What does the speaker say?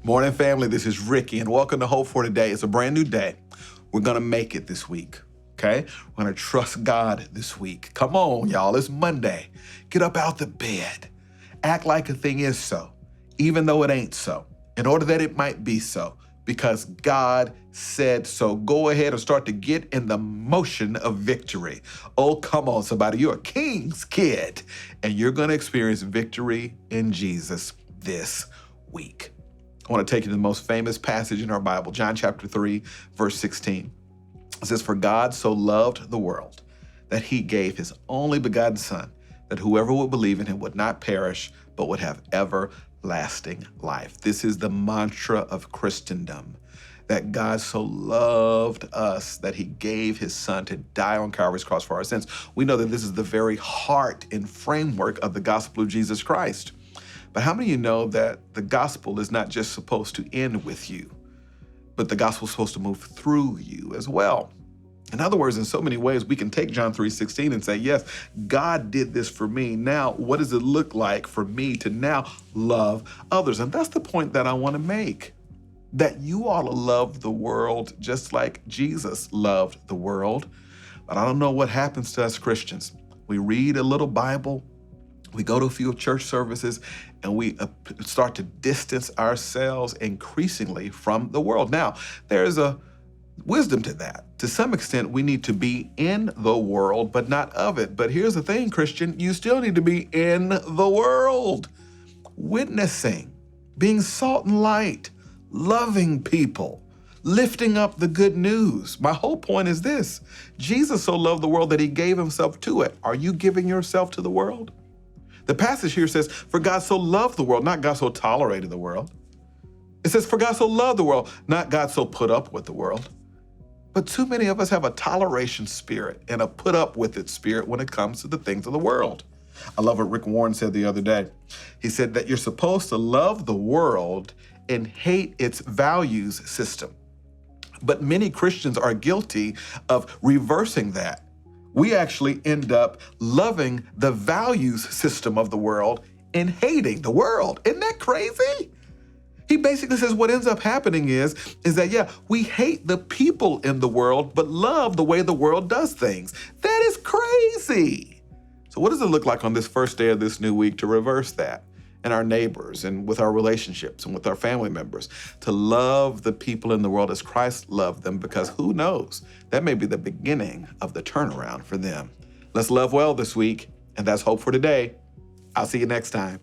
Morning, family. This is Ricky, and welcome to Hope for Today. It's a brand new day. We're going to make it this week, okay? We're going to trust God this week. Come on, y'all. It's Monday. Get up out the bed. Act like a thing is so, even though it ain't so, in order that it might be so, because God said so. Go ahead and start to get in the motion of victory. Oh, come on, somebody. You're a king's kid, and you're going to experience victory in Jesus this week. I want to take you to the most famous passage in our Bible, John chapter 3, verse 16. It says, "For God so loved the world that he gave his only begotten son, that whoever would believe in him would not perish, but would have everlasting life." This is the mantra of Christendom, that God so loved us that he gave his son to die on Calvary's cross for our sins. We know that this is the very heart and framework of the gospel of Jesus Christ. But how many of you know that the gospel is not just supposed to end with you, but the gospel is supposed to move through you as well? In other words, in so many ways, we can take John 3:16 and say, yes, God did this for me. Now, what does it look like for me to now love others? And that's the point that I want to make, that you ought to love the world just like Jesus loved the world. But I don't know what happens to us Christians. We read a little Bible, we go to a few church services, and we start to distance ourselves increasingly from the world. Now, there's a wisdom to that. To some extent, we need to be in the world, but not of it. But here's the thing, Christian, you still need to be in the world, witnessing, being salt and light, loving people, lifting up the good news. My whole point is this: Jesus so loved the world that he gave himself to it. Are you giving yourself to the world? The passage here says, "For God so loved the world," not God so tolerated the world. It says, "For God so loved the world," not God so put up with the world. But too many of us have a toleration spirit and a put up with it spirit when it comes to the things of the world. I love what Rick Warren said the other day. He said that you're supposed to love the world and hate its values system. But many Christians are guilty of reversing that. We actually end up loving the values system of the world and hating the world. Isn't that crazy? He basically says what ends up happening is that, yeah, we hate the people in the world, but love the way the world does things. That is crazy. So what does it look like on this first day of this new week to reverse that in our neighbors and with our relationships and with our family members, to love the people in the world as Christ loved them? Because who knows, that may be the beginning of the turnaround for them. Let's love well this week, and that's Hope for Today. I'll see you next time.